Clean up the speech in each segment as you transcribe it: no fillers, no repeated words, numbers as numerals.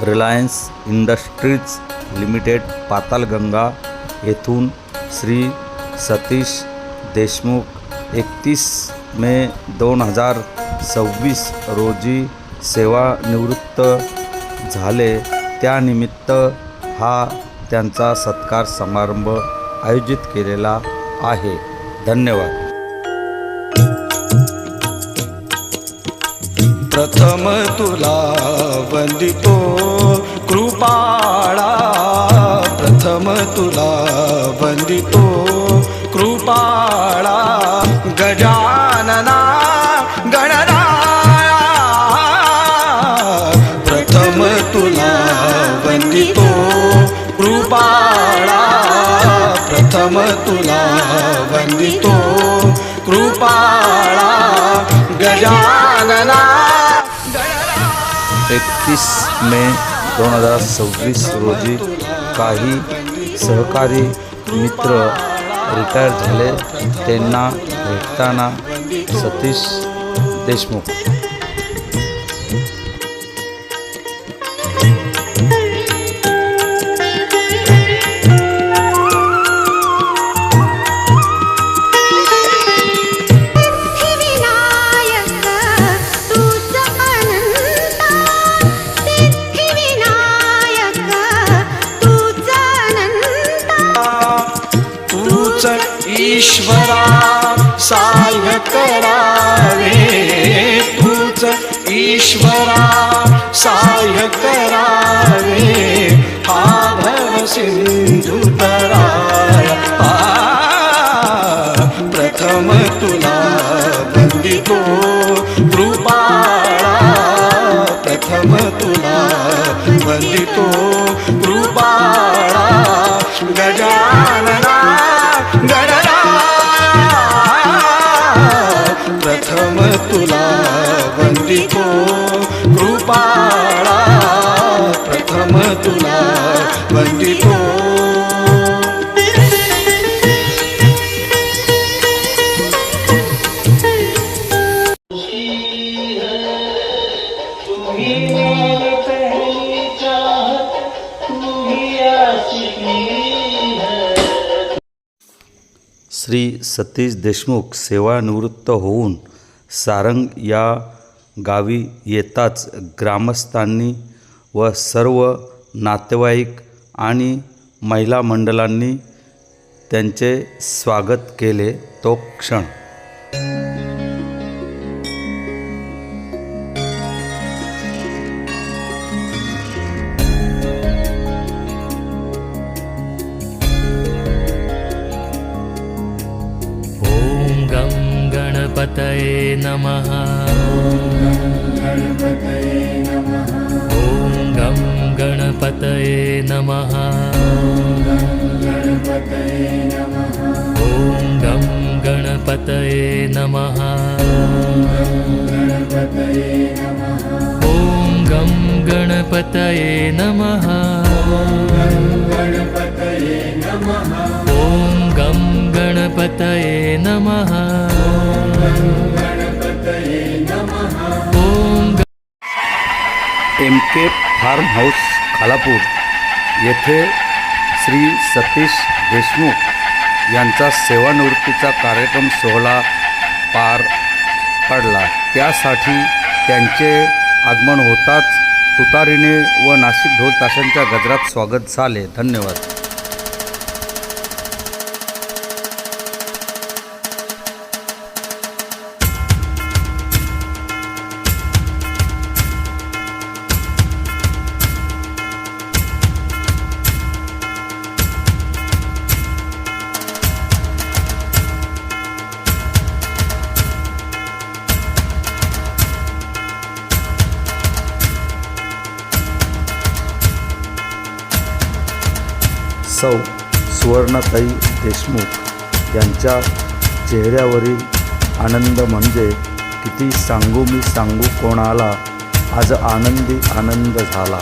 Reliance industries limited Patalganga येथून श्री सतीश देशमुख 31 मे 2026 रोजी सेवानिवृत्त झाले. त्यानिमित्त हा त्यांचा सत्कार समारंभ आयोजित केलेला आहे. धन्यवाद. प्रथम तुला वंदितो कृपाळा, प्रथम तुला वंदितो कृपाळा, गजानना गणराया. प्रथम तुला वंदितो कृपाळा, प्रथम तुला वंदितो कृपाळा, गजानना. 31 मे 2026 रोजी काही सहकारी मित्र रिटायर झाले. त्यांना भेटताना सतीश देशमुख. ईश्वरा सहाय्य करावे, तूच ईश्वरा सहाय्य करावे, हा भव सिंधू तराया. प्रथम तुला वंदितो कृपाळा, प्रथम तुला वंदितो कृपाळा, गजानना प्रथम तुला वंदितो कृपाळा, प्रथम तुला वंदितो. श्री सतीश देशमुख सेवानिवृत्त होऊन सारंग या गावी येताच ग्रामस्थांनी व सर्व नातेवाईक आणि महिला मंडळांनी त्यांचे स्वागत केले. तो क्षण गणपतये नमः. ॐ गं गणपतये नमः. ॐ गं गणपतये नमः. ॐ गं गणपतये नमः. ॐ गं गणपतये नमः. MK फार्म हाऊस खालापूर येथे श्री सतीश देशमुख यांचा सेवानिवृत्तीचा कार्यक्रम सोहळा पार पडला. त्यासाठी त्यांचे आगमन होताच तुतारीने व नाशिक ढोल ताशांच्या गजरात स्वागत झाले. धन्यवाद. सौ सुवर्णाताई देशमुख यांच्या चेहऱ्यावरील आनंद म्हणजे किती सांगू मी सांगू कोणाला, आज आनंदी आनंद झाला.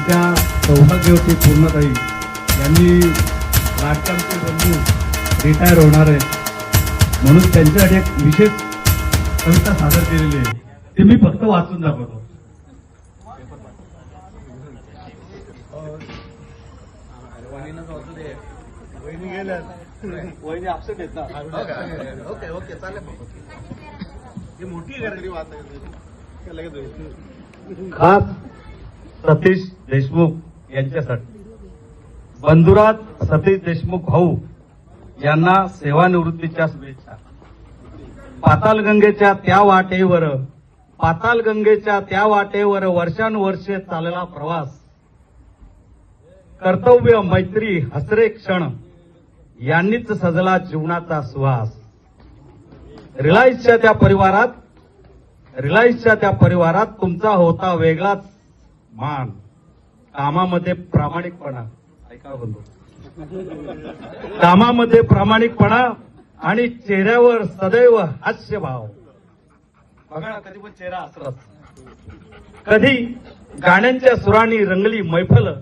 आमच्या सौभाग्यवती पूर्णताई यांनी राजकामचे बंधू रिटायर होणार आहे म्हणून त्यांच्यासाठी एक विशेष कविता सादर केलेली आहे, ती मी फक्त वाचून दाखवतो. खास सतीश देशमुख यांच्यासाठी. बंधुराज सतीश देशमुख भाऊ यांना सेवानिवृत्तीच्या शुभेच्छा. पाताळगंगेच्या त्या वाटेवर वर्षानुवर्षे चालला प्रवास, कर्तव्य मैत्री हसरे क्षण यांनीच सजला जीवनाचा सुवास. रिलायन्सच्या त्या परिवारात तुमचा होता वेगळाच मान. कामामध्ये प्रामाणिकपणा आणि चेहऱ्यावर सदैव हास्यभाव. बघा ना, कधी पण चेहरा हसराच. कधी गाण्यांच्या सुरांनी रंगली मैफल,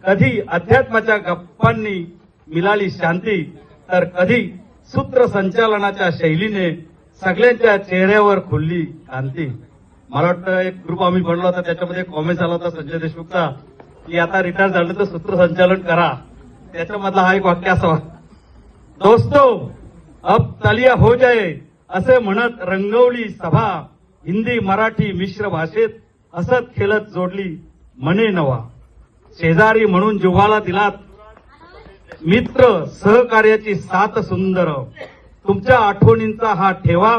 कधी अध्यात्माच्या गप्पांनी मिळाली शांती, तर कधी सूत्रसंचालनाच्या शैलीने सगळ्यांच्या चेहऱ्यावर खुलली कांती. मला वाटतं एक ग्रुप आम्ही बनला होता, त्याच्यामध्ये कॉमेंट्स आला होता संजय देशमुखचा की आता रिटायर झालं तर सूत्रसंचालन करा. त्याच्यामधला हा एक वाक्य असा, दोस्तो अब तालिया हो जाए असे म्हणत रंगवली सभा, हिंदी मराठी मिश्र भाषेत हसत खेळत जोडली मने नवा. शेजारी म्हणून जिव्हाळा दिलात, मित्र सहकार्याची साथ सुंदर. तुमच्या आठवणींचा हा ठेवा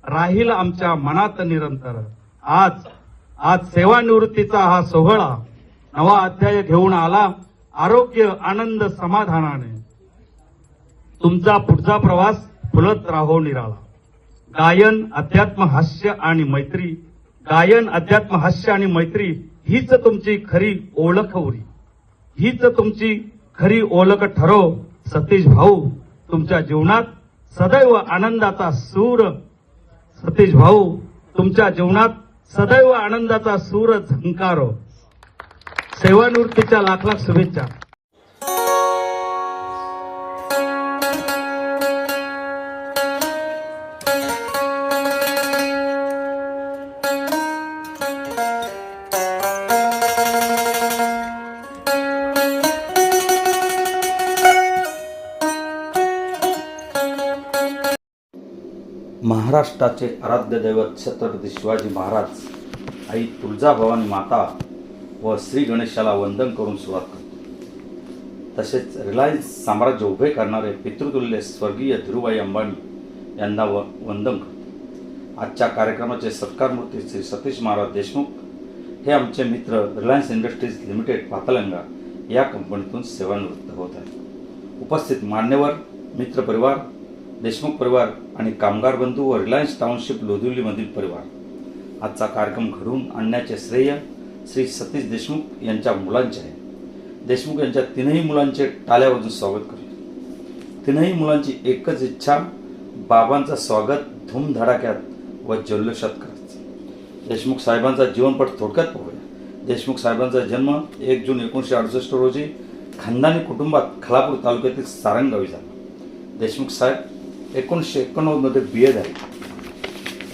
राहील आमच्या मनात निरंतर. आज सेवानिवृत्तीचा हा सोहळा नवा अध्याय घेऊन आला, आरोग्य आनंद समाधानाने. तुमचा पुढचा प्रवास फुलत राहो निराळा. गायन अध्यात्म हास्य आणि मैत्री हीच तुमची खरी ओळख ठरो. सतीश भाऊ तुमच्या जीवनात सदैव आनंदाचा सूर झंकारो. सेवानिवृत्तीच्या लाख लाख शुभेच्छा. महाराष्ट्राचे आराध्य दैवत छत्रपती शिवाजी महाराज, आई तुळजाभवानी माता व श्री गणेशाला वंदन करून सुरुवात करतो. तसेच रिलायन्स साम्राज्य उभे करणारे पितृतुल्य स्वर्गीय धीरूभाई अंबानी यांना वंदन करतो. आजच्या कार्यक्रमाचे सत्कारमूर्ती श्री सतीश महाराज देशमुख हे आमचे मित्र रिलायन्स इंडस्ट्रीज लिमिटेड पातालंगा या कंपनीतून सेवानिवृत्त होत आहेत. उपस्थित मान्यवर, मित्रपरिवार, देशमुख परिवार आणि कामगार बंधू व रिलायन्स टाउनशिप लोधिवलीमधील परिवार, आजचा कार्यक्रम घडवून आणण्याचे श्रेय श्री सतीश देशमुख यांच्या मुलांचे आहे. देशमुख यांच्या तीनही मुलांचे टाळ्या वाजवून स्वागत करतो. तीनही मुलांची एकच इच्छा, बाबांचं स्वागत धूमधडाक्यात व जल्लोषात करायचं. देशमुख साहेबांचा जीवनपट थोडक्यात पाहूया. देशमुख साहेबांचा जन्म 1 जून 1968 रोजी खानदानी कुटुंबात खालापूर तालुक्यातील सारंग गावी झाला. देशमुख साहेब 1989 मध्ये BA झाले.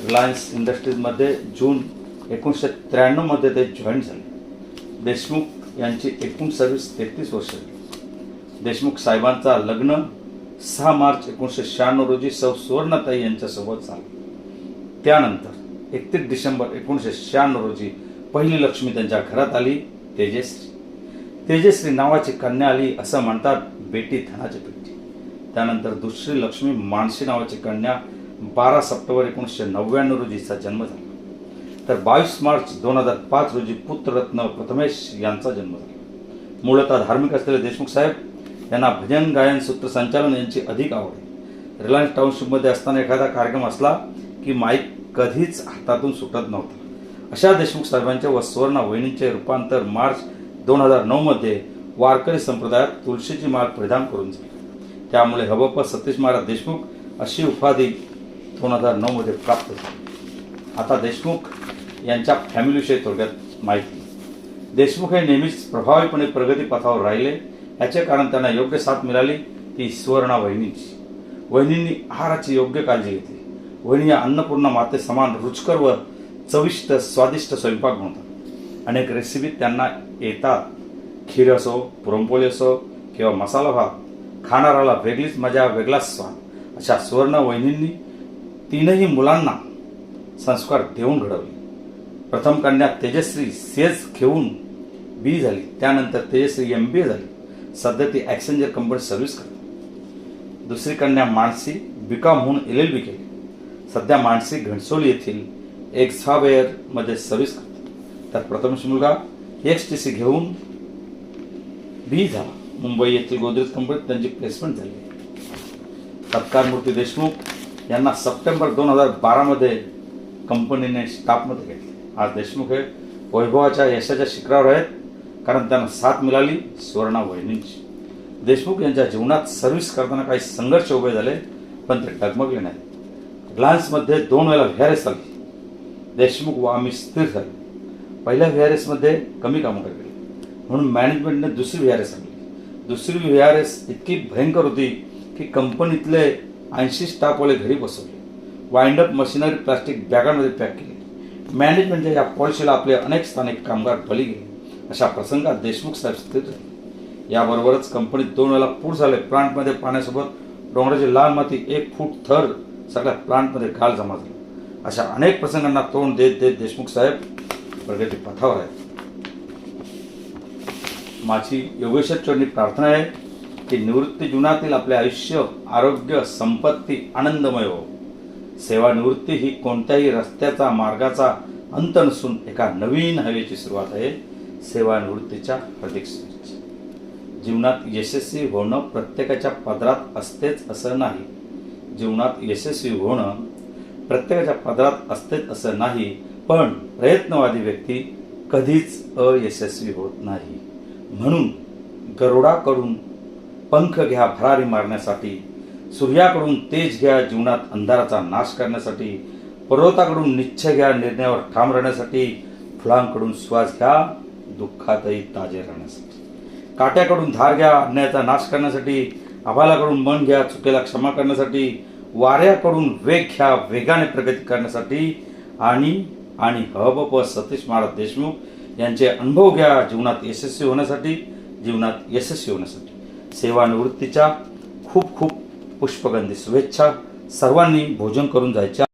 रिलायन्स इंडस्ट्रीजमध्ये जून 1993 मध्ये ते जॉईन झाले. देशमुख यांची एकूण सर्व्हिस 33 वर्ष झाली. देशमुख साहेबांचा लग्न 6 मार्च 1996 रोजी सौ सुवर्णाताई यांच्यासोबत झालं. त्यानंतर 31 डिसेंबर 1996 रोजी पहिली लक्ष्मी त्यांच्या घरात आली, तेजश्री नावाची कन्या आली. असं म्हणतात, बेटी धनाची पेटी. त्यानंतर दुसरी लक्ष्मी मानसी नावाची कन्या 12 सप्टेंबर 1999 रोजी हिचा जन्म झाला. तर 22 मार्च 2005 रोजी पुत्ररत्न प्रथमेश यांचा जन्म झाला. मूळतः धार्मिक असलेले देशमुख साहेब यांना भजन, गायन, सूत्रसंचालन यांची अधिक आवड आहे. रिलायन्स टाउनशिपमध्ये असताना एखादा कार्यक्रम असला की माईक कधीच हातातून सुटत नव्हता. अशा देशमुख साहेबांच्या व सुवर्ण वहिनींचे रूपांतर मार्च 2009 मध्ये वारकरी संप्रदायात तुळशीची माळ परिधान करून झाले. त्यामुळे हबप सतीश महाराज देशमुख अशी उपाधी 2009 मध्ये प्राप्त झाली. आता देशमुख यांच्या फॅमिलीविषयी थोडक्यात माहिती. देशमुख हे नेहमीच प्रभावीपणे प्रगतीपथावर राहिले. याचे कारण त्यांना योग्य साथ मिळाली ती सुवर्णा वहिनींची. वहिनींनी आहाराची योग्य काळजी घेतली. वहिनी या अन्नपूर्णा माते समान रुचकर व चविष्ट स्वादिष्ट स्वयंपाक बनवतात. अनेक रेसिपी त्यांना येतात. खीर असो, पुरणपोळी असो किंवा मसाला भात, खाणाऱ्याला वेगळीच मजा, वेगळाच स्वाद. अशा सुवर्ण वहिनींनी तीनही मुलांना संस्कार देऊन घडवले. प्रथम कन्या तेजश्री CS घेऊन बी झाली. त्यानंतर तेजश्री MBA झाली. सध्या ती ॲक्सेंजर कंपनी सर्व्हिस करते. दुसरी कन्या मानसी BCom होऊन LLB केली. सध्या मानसी घणसोली येथील एक्झावेअरमध्ये सर्व्हिस करते. तर प्रथमच मुलगा XTC घेऊन बी झाला. मुंबई येथील गोदरेज कंपनीत त्यांची प्लेसमेंट झाली. सत्कार मूर्ती देशमुख यांना सप्टेंबर 2012 कंपनीने स्टाफमध्ये घेतले. आज देशमुख हे वैभवाच्या यशाच्या शिखरावर आहेत कारण त्यांना साथ मिळाली सुवर्णा वहिनींची. देशमुख यांच्या जीवनात सर्व्हिस करताना काही संघर्ष उभे झाले पण ते डगमगले नाही. रिलायन्समध्ये 2 वेळा VRS आली. देशमुख व आम्ही स्थिर झाले. पहिल्या VRSमध्ये कमी कामं केली म्हणून मॅनेजमेंटने दुसरी VRS आणली. दुसरी VRS इतकी भयंकर होती की कंपनीतले 80 स्टाफवाले घरी बसवले. वाइंडअप मशिनरी प्लास्टिक बॅगांमध्ये पॅक केली. मॅनेजमेंटच्या या पॉलिसीला आपले अनेक स्थानिक कामगार बळी गेले. अशा प्रसंगात देशमुख साहेब स्थिर झाले. याबरोबरच कंपनीत 2 वेळा पूर झाले. प्लांटमध्ये पाण्यासोबत डोंगराची लाल माती 1 फूट थर सगळ्या प्लांटमध्ये गाळ जमा झाला. अशा अनेक प्रसंगांना तोंड देत देत देशमुख साहेब प्रगतीपथावर आहेत. माझी योगेश्वरचरणी प्रार्थना आहे की निवृत्ती जीवनातील आपले आयुष्य, आरोग्य, संपत्ती आनंदमय हो. सेवानिवृत्ती ही कोणत्याही रस्त्याचा, मार्गाचा अंत नसून एका नवीन हवेची सुरुवात आहे. सेवानिवृत्तीच्या हार्दिक शुभेच्छा. जीवनात यशस्वी होणं प्रत्येकाच्या पदरात असतेच असं नाही. जीवनात यशस्वी होणं प्रत्येकाच्या पदरात असतेच असं नाही, पण प्रयत्नवादी व्यक्ती कधीच अयशस्वी होत नाही. म्हणून गरुडाकडून पंख घ्या भरारी मारण्यासाठी, सूर्याकडून तेज घ्या जीवनात अंधाराचा नाश करण्यासाठी, पर्वताकडून निश्चय घ्या निर्णयावर ठाम राहण्यासाठी, फुलांकडून श्वास घ्या दुःखातही ताजे राहण्यासाठी, काट्याकडून धार घ्या अन्यायाचा नाश करण्यासाठी, आभाळाकडून मन घ्या चुकीला क्षमा करण्यासाठी, वाऱ्याकडून वेग घ्या वेगाने प्रगती करण्यासाठी आणि हबप सतीश महाराज देशमुख यांचे अनुभव घ्या जीवनात यशस्वी होण्यासाठी. सेवानिवृत्तीच्या खूप खूप पुष्पगंधी शुभेच्छा. सर्वांनी भोजन करून जायच्या.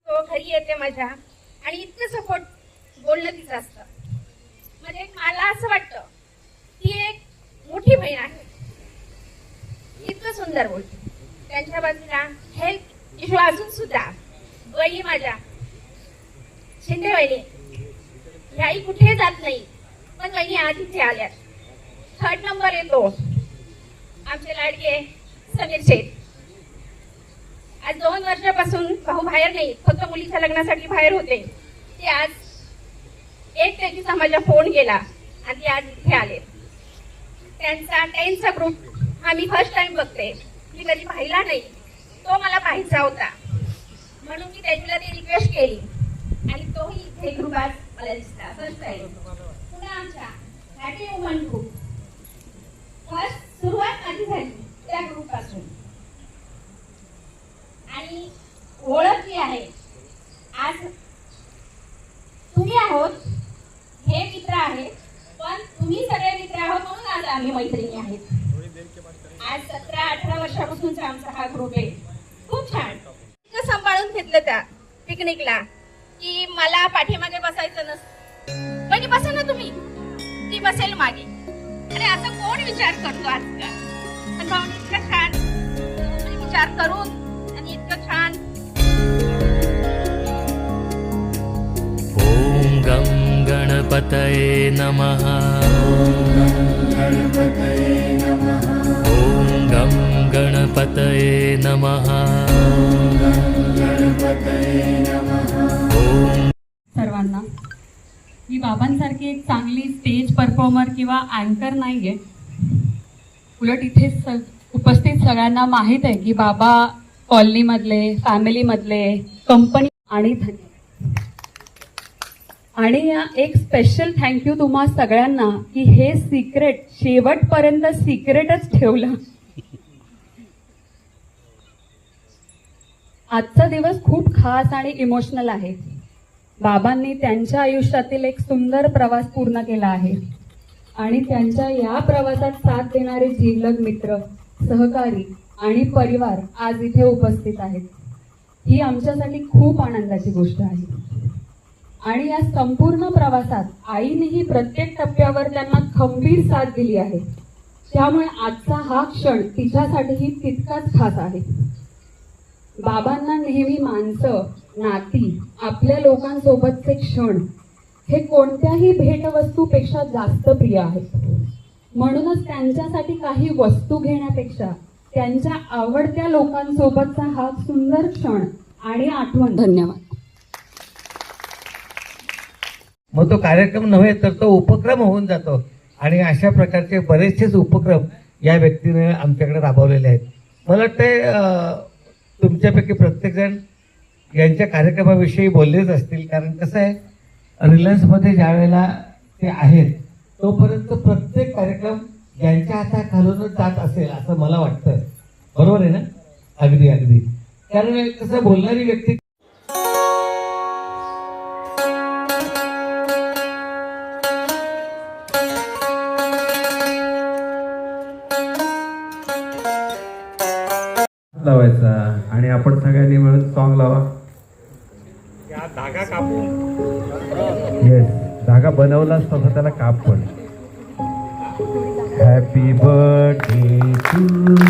तो घरी येते माझ्या आणि इतकं सपोर्ट बोलणं तिचं असतं. म्हणजे मला असं वाटतं ती एक मोठी बहीण आहे. इतकं सुंदर बोलते. त्यांच्या बाजूला हेल्थ इश्यू अजून सुद्धा वहिनी माझ्या शिंदे वहिनी ह्याही कुठे जात नाही, पण वहिनी आज इथे आल्यात. 3rd नंबर येतो आमचे लाडके समीर शेठ. आज 2 वर्षापासून भाऊ बाहेर नाही, फक्त मुलीच्या लग्नासाठी बाहेर होते. ते आज 1 तारखेचा माझा फोन गेला आणि ते आज इथे आले. त्यांचा 10चा ग्रुप आम्ही फर्स्ट टाइम बघते. मी कधी पाहिला नाही, तो मला पाहायचा होता म्हणून मी त्याला ती रिक्वेस्ट केली आणि तोही इथे ग्रुप आज मला दिसला फर्स्ट टाइम. पुन्हा आमच्या हॅपी वुमन ग्रुप फर्स्ट सुरुवात माझी झाली त्या ग्रुप पासून आणि ओळख जी आहे आज तुम्ही आहोत. हे मित्र आहेत पण तुम्ही सगळे मित्र आहोत म्हणून आज आम्ही मैत्रिणी आहेत. आज 17-18 वर्षापासूनचा आमचा हा ग्रुप आहे. खूप छान इतकं सांभाळून घेतलं त्या पिकनिकला की मला पाठीमागे बसायचं नसतं. बनी बसा ना तुम्ही, ती बसेल मागे. आणि असं कोण विचार करतो आजकाल. पण भाऊ इतकं छान म्हणजे विचार करून आणि इतकं छान. ॐ गं गणपतये नमः. ॐ गं गणपतये नमः. सर्वांना मी बाबांसारखी एक चांगली स्टेज परफॉर्मर किंवा अँकर नाही आहे. उलट इथे उपस्थित सगळ्यांना माहीत आहे की बाबा कॉलनीमधले, फॅमिलीमधले, कंपनी आणि आणि एक स्पेशल थँक्यू तुम्हा सगळ्यांना की हे सिक्रेट शेवटपर्यंत सिक्रेटच ठेवलं. आजचा दिवस खूप खास आणि इमोशनल आहे. बाबांनी त्यांच्या आयुष्यातील एक सुंदर प्रवास पूर्ण केला आहे आणि त्यांच्या या प्रवासात साथ देणारे जिवलग मित्र, सहकारी आणि परिवार आज इथे उपस्थित आहेत. ही आमच्यासाठी खूप आनंदाची गोष्ट आहे. आणि या संपूर्ण प्रवासात आईनेही प्रत्येक टप्प्यावर त्यांना खंबीर साथ दिली आहे. त्यामुळे आजचा हा क्षण तिच्यासाठीही तितकाच खास आहे. बाबांना नेहमी माणसं, नाती, आपल्या लोकांसोबतचे क्षण हे कोणत्याही भेटवस्तूपेक्षा जास्त प्रिय आहेत. म्हणूनच त्यांच्यासाठी काही वस्तू घेण्यापेक्षा त्यांच्या आवडत्या लोकांसोबतचा हा सुंदर क्षण आणि आठवण. धन्यवाद. मग तो कार्यक्रम नव्हे तर तो उपक्रम होऊन जातो आणि अशा प्रकारचे बरेचसेच उपक्रम या व्यक्तीने आमच्याकडे राबवलेले आहेत. मला वाटतं तुमच्यापैकी प्रत्येकजण यांच्या कार्यक्रमाविषयी बोललेच असतील, कारण कसं आहे, रिलायन्समध्ये ज्या वेळेला ते आहेत तोपर्यंत प्रत्येक कार्यक्रम यांच्या हाताखालूनच जात असेल असं मला वाटतं. बरोबर आहे ना? अगदी अगदी. कारण कसं बोलणारी व्यक्ती लावायचा आणि आपण सगळ्यांनी मिळून सॉन्ग लावा. येस, धागा बनवलाच तसा त्याला काप पण. Happy birthday to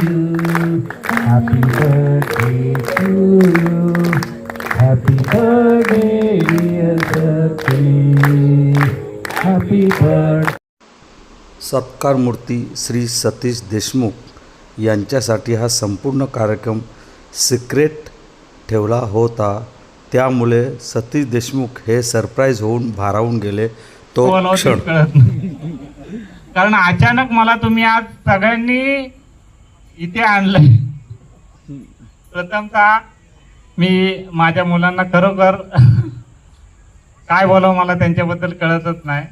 you, happy birthday to you, happy birthday dear Satish, happy birthday. सत्कार मूर्ती श्री सतीश देशमुख यांच्यासाठी हा संपूर्ण कार्यक्रम सिक्रेट ठेवला होता. त्यामुळे सतीश देशमुख हे सरप्राईज होऊन भारावून गेले तो क्षण. कारण अचानक मला तुम्ही आज सगळ्यांनी इथे आणलंय. प्रथमतः मी माझ्या मुलांना खरोखर काय बोलावं मला त्यांच्याबद्दल कळतच नाही.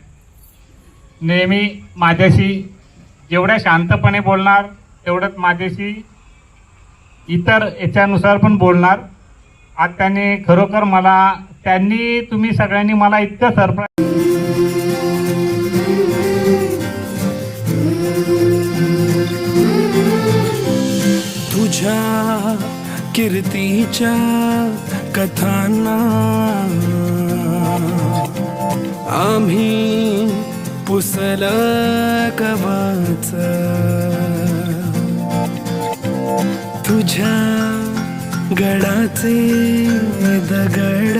नेहमी माझ्याशी जेवढ्या शांतपणे बोलणार तेवढंच माझ्याशी इतर याच्यानुसार पण बोलणार. आज त्यांनी खरोखर तुम्ही सगळ्यांनी मला इतकं सरप्राईज. तुझ्या कीर्तीच्या कथांना आम्ही पुसल कवच, तुझ्या गडाचे दगड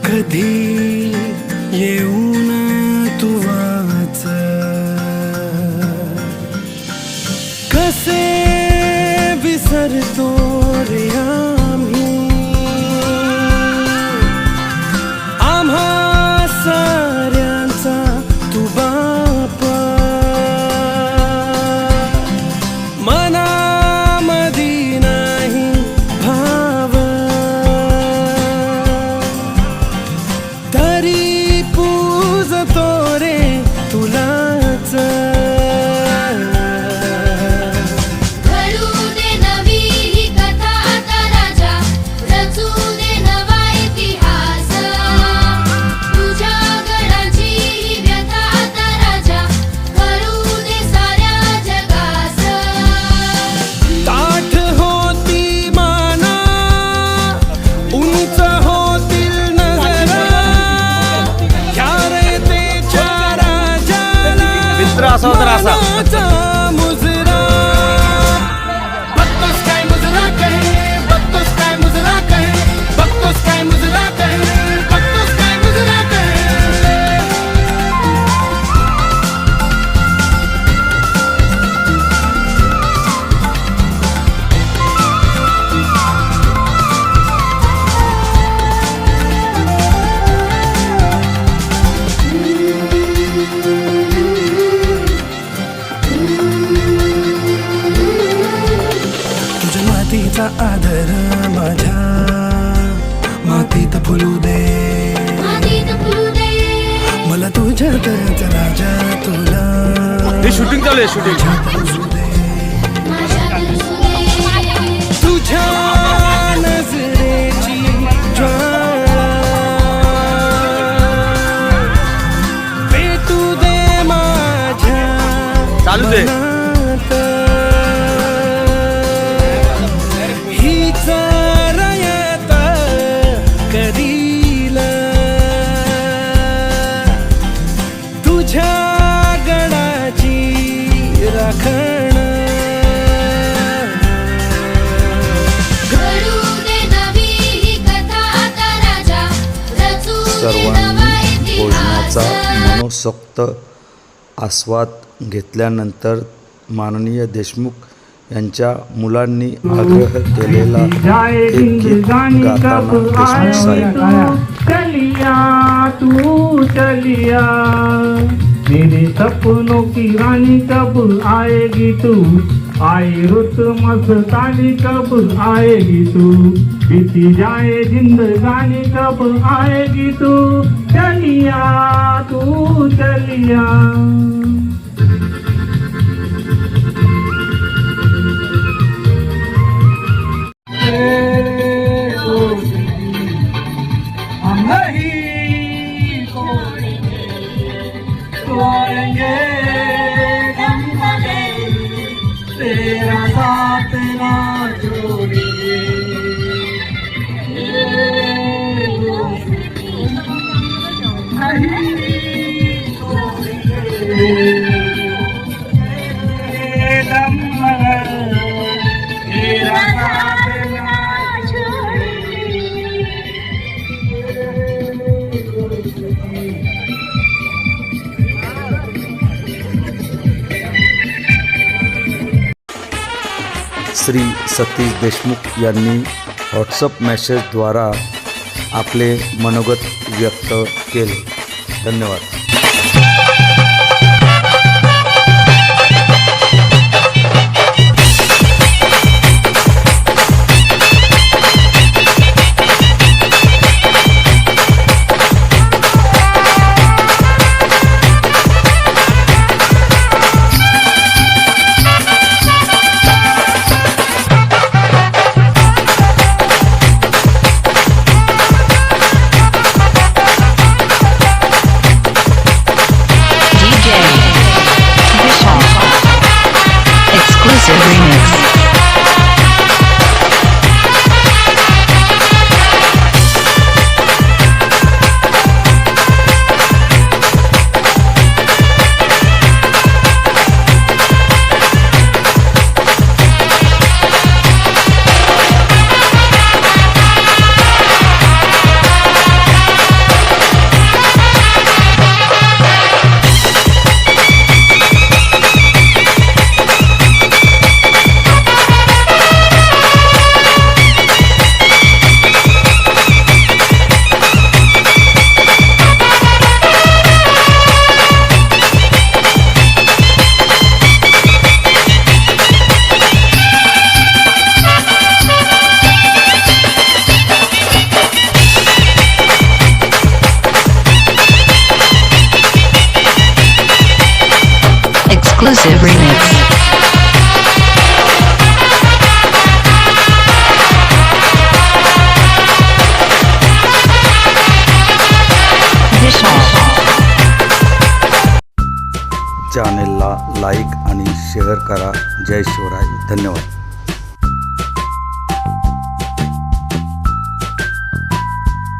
कधी येऊन तू वाच, कसे विसरतो रे आम्ही आम्हा साऱ्यांचा तू बाप, मनामधी नाही भाव तरी पूजतो रे तुलाच. मुजरा बघतोस काय मुजरा कहे, बघतोस काय मुजरा कहे, बघतोस काय मुजरा कहे, बघतोस काय मुजरा कहे. आदर माझ्या मातीत फुलू दे, मला तुझ्यातच राजा तुला शूटिंग चालू आहे शूटिंग. तुझ्या नजरेची ज्वाळा पेटू दे माझ्या चालू दे. मनात. हीच रयत कधीला तुझ्या गडाची राखण. सर्वांनी भोजनाचा मनोसक्त आस्वाद घेतल्यानंतर माननीय देशमुख यांच्या मुलांनी आग्रह केलेला एक गीत गाताना देशमुख साहेब चलिया तू चलिया मेरे सपनों की रानी कब आएगी तू, आई रुत मस्तानी कब आएगी तू, बीती जाए जिंदगानी कब आएगी तू, चलिया तू चलिया. तेरा साथ ना छोड़िए, दम मगर तेरा साथ ना छोड़िए. श्री सतीश देशमुख यांनी व्हॉट्सअप मेसेजद्वारा आपले मनोगत व्यक्त केले. धन्यवाद. Exclusive remix. चॅनेलला लाईक आणि शेअर करा. जय शिवराय. धन्यवाद.